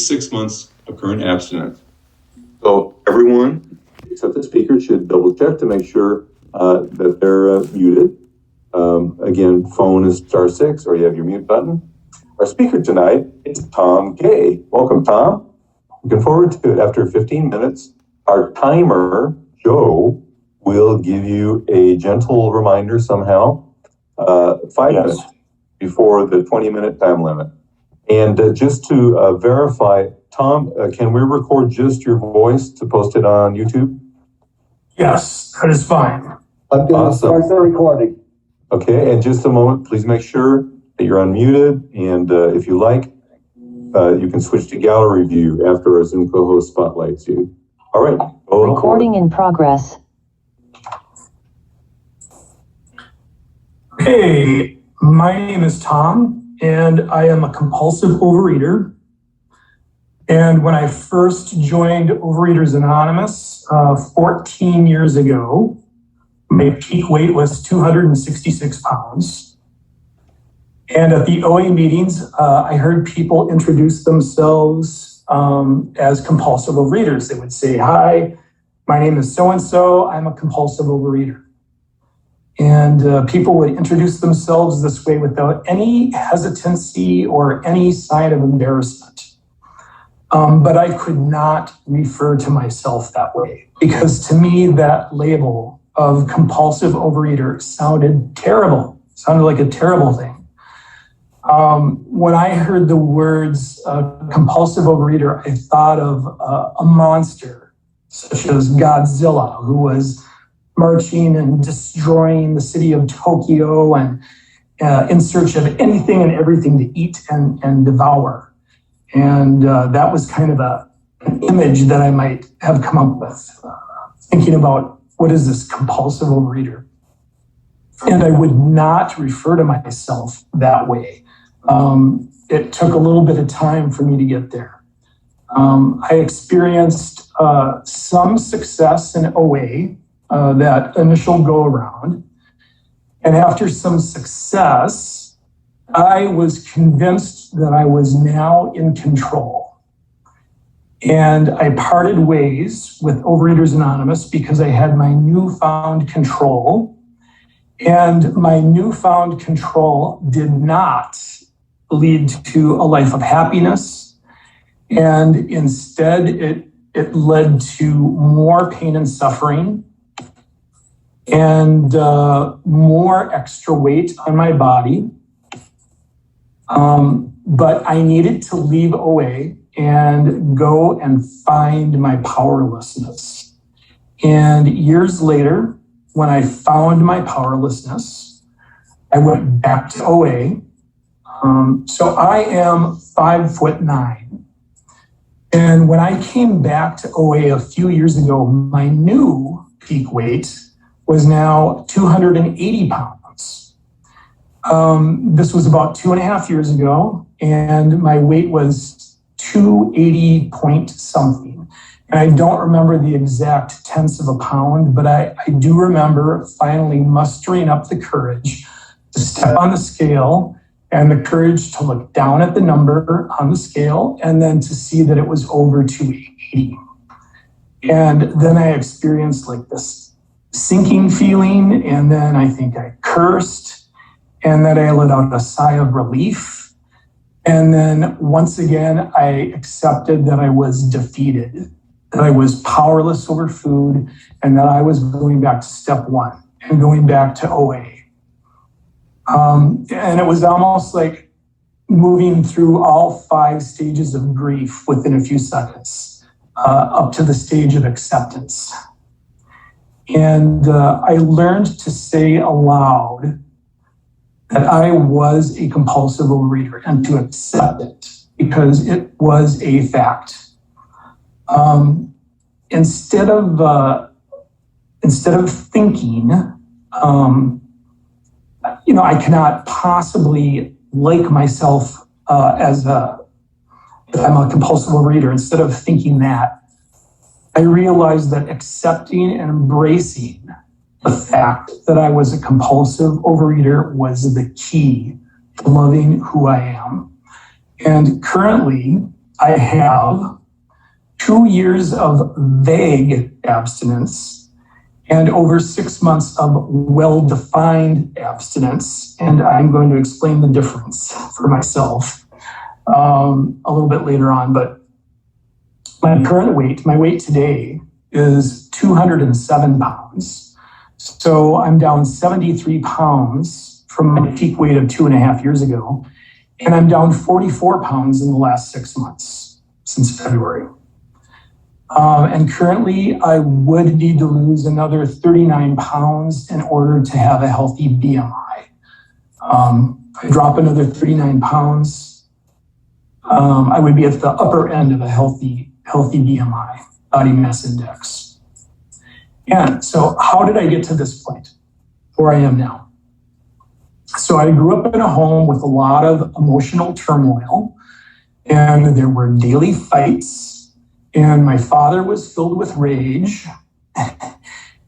6 months of current abstinence. So everyone, except the speaker, should double check to make sure that they're muted. Again, phone is *6, or you have your mute button. Our speaker tonight is Tom Gay. Welcome, Tom. Looking forward to it. After 15 minutes, our timer, Joe, will give you a gentle reminder somehow, 5 minutes before the 20-minute time limit. And just to verify, Tom, can we record just your voice to post it on YouTube? Yes, that is fine. I'm going to start the recording. Okay, and just a moment, please make sure that you're unmuted. And if you like, you can switch to gallery view after our Zoom co-host spotlights you. All right. Recording in progress. Hey, my name is Tom, and I am a compulsive overeater. And when I first joined Overeaters Anonymous 14 years ago, my peak weight was 266 pounds. And at the OA meetings, I heard people introduce themselves as compulsive overeaters. They would say, "Hi, my name is so-and-so, I'm a compulsive overeater." And people would introduce themselves this way without any hesitancy or any sign of embarrassment. But I could not refer to myself that way, because to me, that label of compulsive overeater sounded terrible, sounded like a terrible thing. When I heard the words compulsive overeater, I thought of a monster such as Godzilla, who was marching and destroying the city of Tokyo and in search of anything and everything to eat and devour. And that was kind of an image that I might have come up with, thinking about what is this compulsive overeater? And I would not refer to myself that way. It took a little bit of time for me to get there. I experienced some success in OA, that initial go around. And after some success, I was convinced that I was now in control. And I parted ways with Overeaters Anonymous because I had my newfound control. And my newfound control did not lead to a life of happiness. And instead, it led to more pain and suffering and more extra weight on my body. But I needed to leave OA and go and find my powerlessness. And years later, when I found my powerlessness, I went back to OA. So I am 5'9". And when I came back to OA a few years ago, my new peak weight was now 280 pounds. This was about 2.5 years ago, and my weight was 280 point something. And I don't remember the exact tenths of a pound, but I do remember finally mustering up the courage to step on the scale and the courage to look down at the number on the scale and then to see that it was over 280. And then I experienced like this sinking feeling, and then I think I cursed, and then I let out a sigh of relief. And then once again, I accepted that I was defeated, that I was powerless over food, and that I was going back to step one and going back to OA. And it was almost like moving through all 5 stages of grief within a few seconds, up to the stage of acceptance. And I learned to say aloud that I was a compulsive overeater and to accept it because it was a fact. Instead of thinking, I cannot possibly like myself if I'm a compulsive overeater. Instead of thinking that, I realized that accepting and embracing the fact that I was a compulsive overeater was the key to loving who I am. And currently, I have 2 years of vague abstinence and over 6 months of well-defined abstinence. And I'm going to explain the difference for myself a little bit later on. But my current weight, my weight today is 207 pounds. So I'm down 73 pounds from my peak weight of 2.5 years ago. And I'm down 44 pounds in the last 6 months since February. And currently I would need to lose another 39 pounds in order to have a healthy BMI. If I drop another 39 pounds, I would be at the upper end of a healthy BMI, body mass index. And so how did I get to this point where I am now? So I grew up in a home with a lot of emotional turmoil, and there were daily fights, and my father was filled with rage,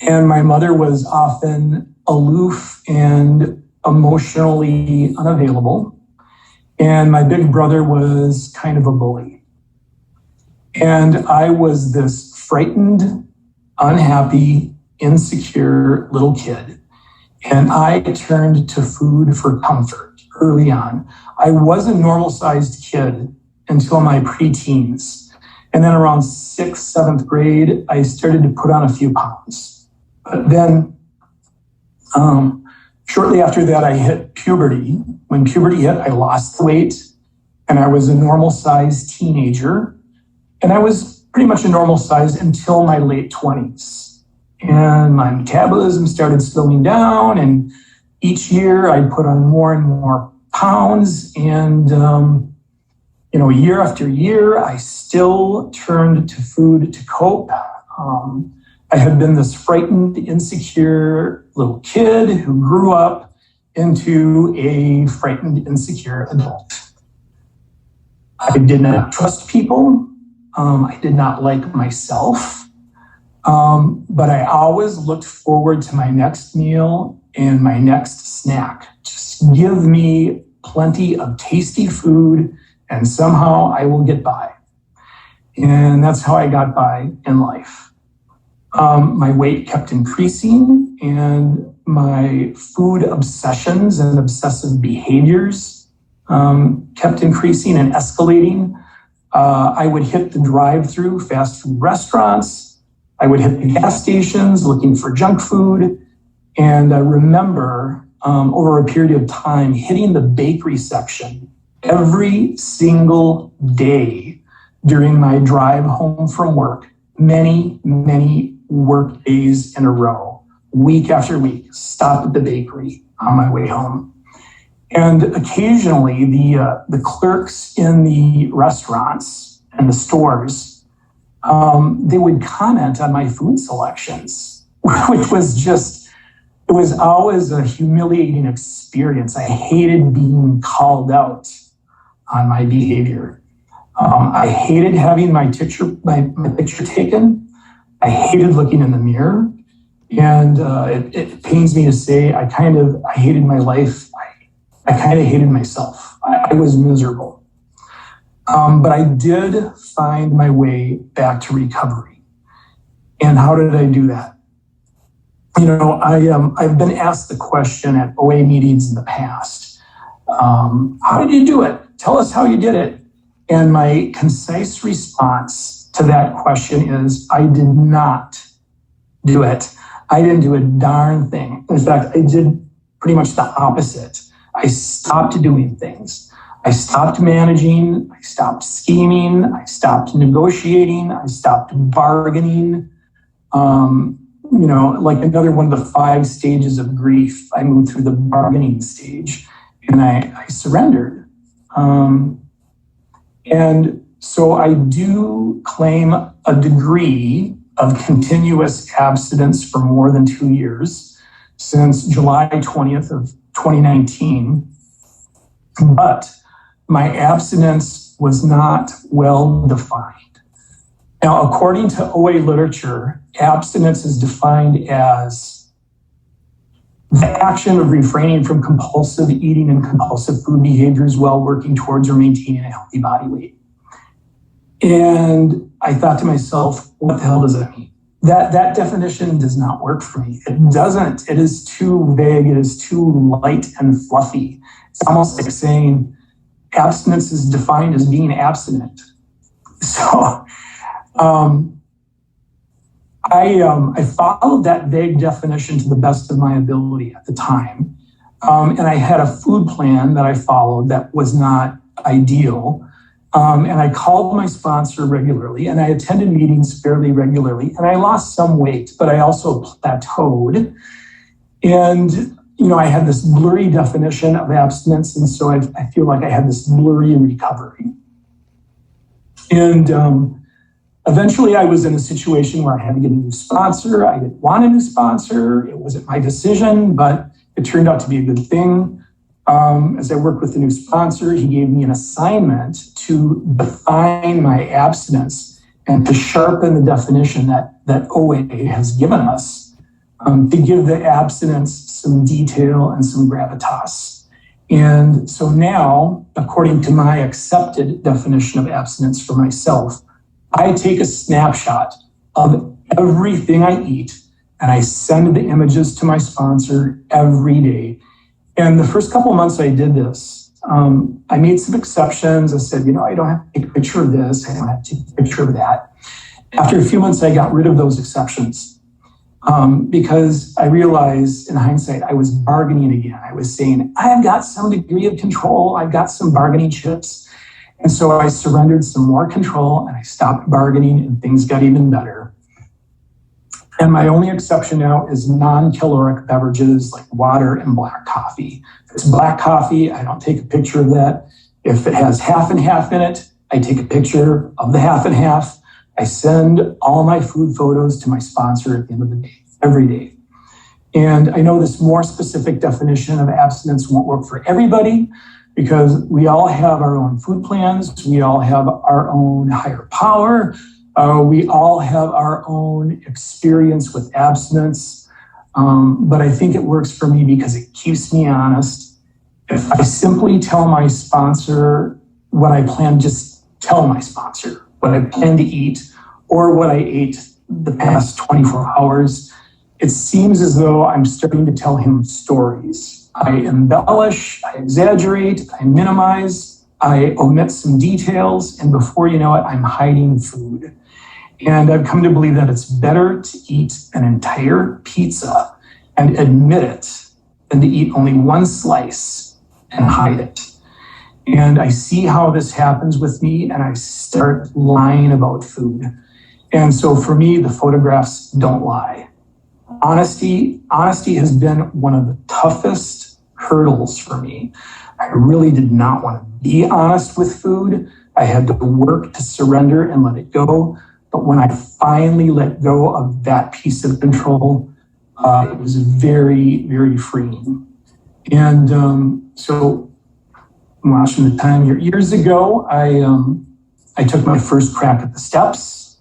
and my mother was often aloof and emotionally unavailable, and my big brother was kind of a bully. And I was this frightened, unhappy, insecure little kid. And I turned to food for comfort early on. I was a normal-sized kid until my preteens. And then around 6th, 7th grade, I started to put on a few pounds. But then shortly after that, I hit puberty. When puberty hit, I lost the weight, and I was a normal-sized teenager. And I was pretty much a normal size until my late 20s. And my metabolism started slowing down, and each year I'd put on more and more pounds. And, year after year, I still turned to food to cope. I had been this frightened, insecure little kid who grew up into a frightened, insecure adult. I did not trust people. I did not like myself. But I always looked forward to my next meal and my next snack. Just give me plenty of tasty food and somehow I will get by. And that's how I got by in life. My weight kept increasing and my food obsessions and obsessive behaviors kept increasing and escalating. I would hit the drive-through fast food restaurants. I would hit the gas stations looking for junk food. And I remember over a period of time hitting the bakery section every single day during my drive home from work, many, many work days in a row, week after week, stop at the bakery on my way home. And occasionally the clerks in the restaurants and the stores, they would comment on my food selections, which was just, it was always a humiliating experience. I hated being called out on my behavior. I hated having my picture taken. I hated looking in the mirror. And it pains me to say, I hated my life. I kind of hated myself. I was miserable. But I did find my way back to recovery. And how did I do that? I've been asked the question at OA meetings in the past. How did you do it? Tell us how you did it. And my concise response to that question is, I did not do it. I didn't do a darn thing. In fact, I did pretty much the opposite. I stopped doing things. I stopped managing. I stopped scheming. I stopped negotiating. I stopped bargaining. Like another one of the 5 stages of grief, I moved through the bargaining stage and I surrendered. And so I do claim a degree of continuous abstinence for more than 2 years, since July 20th of 2019. But my abstinence was not well defined. Now, according to OA literature, abstinence is defined as the action of refraining from compulsive eating and compulsive food behaviors while working towards or maintaining a healthy body weight. And I thought to myself, what the hell does that mean? That definition does not work for me. It doesn't. It is too vague. It is too light and fluffy. It's almost like saying abstinence is defined as being abstinent. So I followed that vague definition to the best of my ability at the time. And I had a food plan that I followed that was not ideal. And I called my sponsor regularly, and I attended meetings fairly regularly, and I lost some weight, but I also plateaued. And, I had this blurry definition of abstinence, and so I feel like I had this blurry recovery. And eventually I was in a situation where I had to get a new sponsor. I didn't want a new sponsor. It wasn't my decision, but it turned out to be a good thing. As I worked with the new sponsor, he gave me an assignment to define my abstinence and to sharpen the definition that OA has given us, to give the abstinence some detail and some gravitas. And so now, according to my accepted definition of abstinence for myself, I take a snapshot of everything I eat and I send the images to my sponsor every day. And the first couple of months I did this, I made some exceptions. I said, I don't have to take a picture of this. I don't have to take a picture of that. After a few months, I got rid of those exceptions because I realized in hindsight, I was bargaining again. I was saying, I have got some degree of control. I've got some bargaining chips. And so I surrendered some more control and I stopped bargaining and things got even better. And my only exception now is non-caloric beverages like water and black coffee. If it's black coffee, I don't take a picture of that. If it has half and half in it, I take a picture of the half and half. I send all my food photos to my sponsor at the end of the day, every day. And I know this more specific definition of abstinence won't work for everybody because we all have our own food plans. We all have our own higher power. We all have our own experience with abstinence, but I think it works for me because it keeps me honest. If I simply tell my sponsor what I plan, just tell my sponsor what I plan to eat or what I ate the past 24 hours, it seems as though I'm starting to tell him stories. I embellish, I exaggerate, I minimize, I omit some details, and before you know it, I'm hiding food. And I've come to believe that it's better to eat an entire pizza and admit it than to eat only one slice and hide it. And I see how this happens with me and I start lying about food. And so for me, the photographs don't lie. Honesty has been one of the toughest hurdles for me. I really did not want to be honest with food. I had to work to surrender and let it go. But when I finally let go of that piece of control, it was very, very freeing. And so I'm watching the time here. Years ago, I took my first crack at the steps.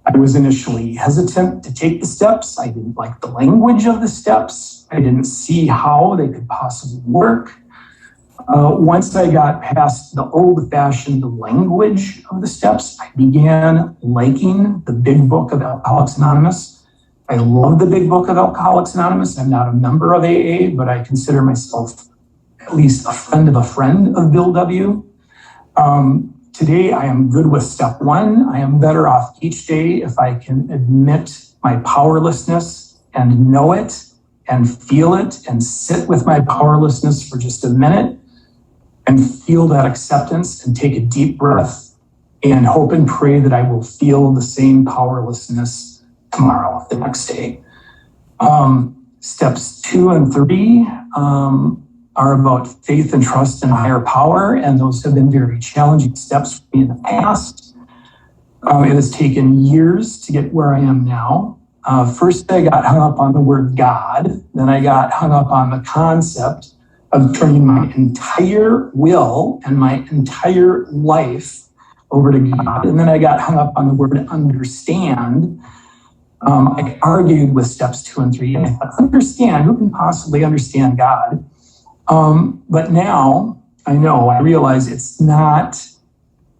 I was initially hesitant to take the steps. I didn't like the language of the steps. I didn't see how they could possibly work. Once I got past the old-fashioned language of the steps, I began liking the Big Book of Alcoholics Anonymous. I love the Big Book of Alcoholics Anonymous. I'm not a member of AA, but I consider myself at least a friend of Bill W. Today, I am good with step one. I am better off each day if I can admit my powerlessness and know it and feel it and sit with my powerlessness for just a minute and feel that acceptance and take a deep breath and hope and pray that I will feel the same powerlessness tomorrow, the next day. Steps 2 and 3 are about faith and trust in higher power, and those have been very challenging steps for me in the past. It has taken years to get where I am now. First, I got hung up on the word God. Then I got hung up on the concept of turning my entire will and my entire life over to God. And then I got hung up on the word understand. I argued with steps 2 and 3. And I thought, understand? Who can possibly understand God? But now I realize it's not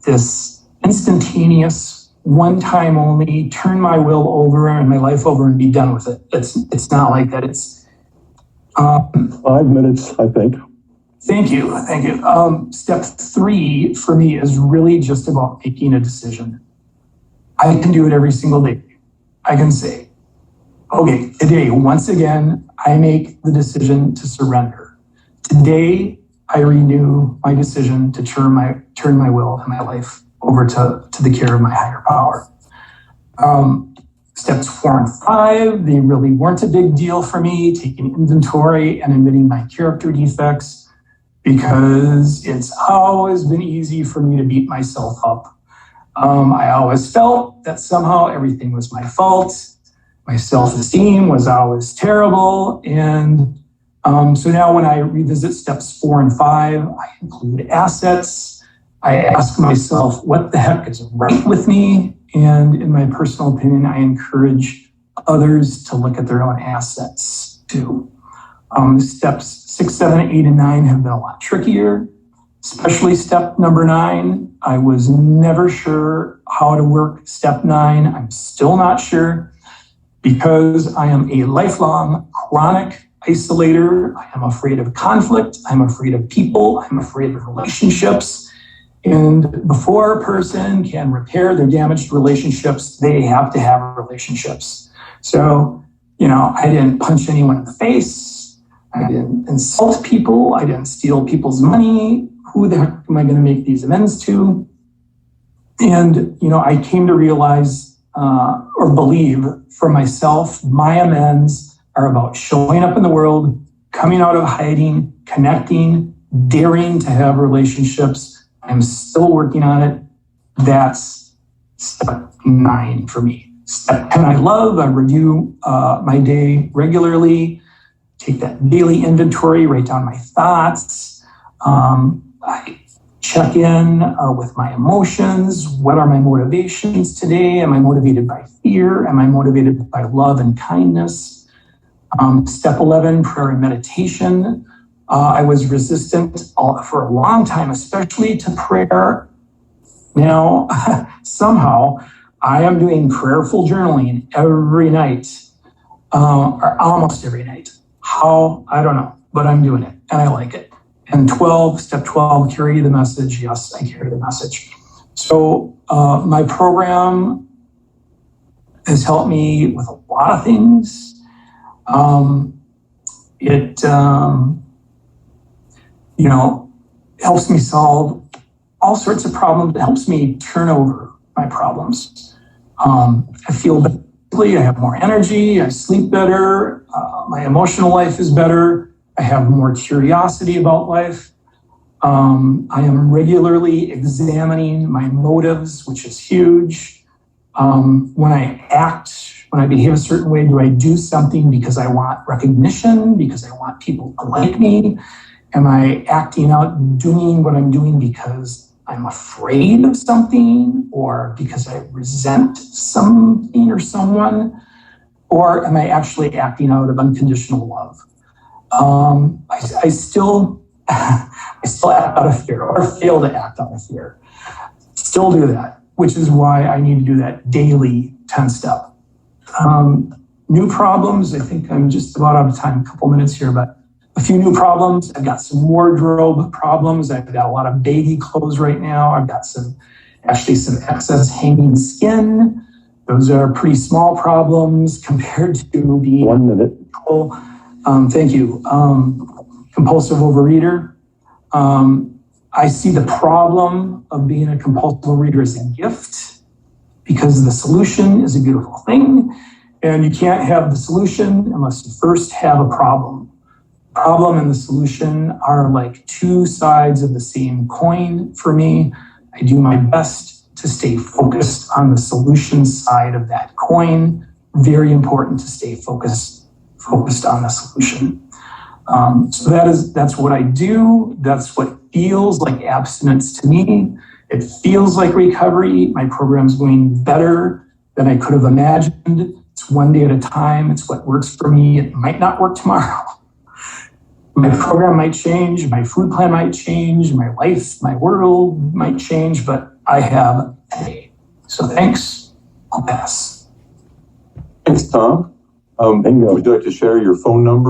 this instantaneous, one time only, turn my will over and my life over and be done with it. It's not like that. It's 5 minutes, I think. Thank you. Step 3 for me is really just about making a decision. I can do it every single day. I can say, okay, today, once again, I make the decision to surrender. Today, I renew my decision to turn my will and my life over to the care of my higher power. Steps 4 and 5, they really weren't a big deal for me, taking inventory and admitting my character defects, because it's always been easy for me to beat myself up. I always felt that somehow everything was my fault. My self-esteem was always terrible. And so now when I revisit steps 4 and 5, I include assets. I ask myself, what the heck is right with me? And in my personal opinion, I encourage others to look at their own assets too. Steps 6, 7, 8, and 9 have been a lot trickier, especially step number 9. I was never sure how to work step 9. I'm still not sure, because I am a lifelong chronic isolator. I am afraid of conflict. I'm afraid of people. I'm afraid of relationships. And before a person can repair their damaged relationships, they have to have relationships. So, I didn't punch anyone in the face. I didn't insult people. I didn't steal people's money. Who the heck am I going to make these amends to? And, I came to realize or believe for myself, my amends are about showing up in the world, coming out of hiding, connecting, daring to have relationships. I'm still working on it. That's step 9 for me. Step 10, I love. I review my day regularly, take that daily inventory, write down my thoughts. I check in with my emotions. What are my motivations today? Am I motivated by fear? Am I motivated by love and kindness? Step 11, prayer and meditation. I was resistant for a long time, especially to prayer. Now, somehow, I am doing prayerful journaling every night, or almost every night. How? I don't know, but I'm doing it, and I like it. And step 12, carry the message. Yes, I carry the message. So my program has helped me with a lot of things. It helps me solve all sorts of problems. It helps me turn over my problems. I feel better. I have more energy. I sleep better. My emotional life is better. I have more curiosity about life. I am regularly examining my motives, which is huge. When I behave a certain way, do I do something because I want recognition, because I want people to like me? Am I acting out, doing what I'm doing because I'm afraid of something, or because I resent something or someone? Or am I actually acting out of unconditional love? I still act out of fear, or fail to act out of fear. Still do that, which is why I need to do that daily 10-step. New problems. I think I'm just about out of time, a couple minutes here, but a few new problems. I've got some wardrobe problems. I've got a lot of baggy clothes right now. I've got some excess hanging skin. Those are pretty small problems compared to being 1 minute. Thank you. Compulsive overeater. I see the problem of being a compulsive overeater as a gift, because the solution is a beautiful thing. And you can't have the solution unless you first have a problem. The problem and the solution are like two sides of the same coin for me. I do my best to stay focused on the solution side of that coin. Very important to stay focused on the solution. So that's what I do. That's what feels like abstinence to me. It feels like recovery. My program's going better than I could have imagined. It's one day at a time. It's what works for me. It might not work tomorrow. My program might change. My food plan might change. My life, my world might change, but I have today. So thanks. I'll pass. Thanks, Tom. Would you like to share your phone number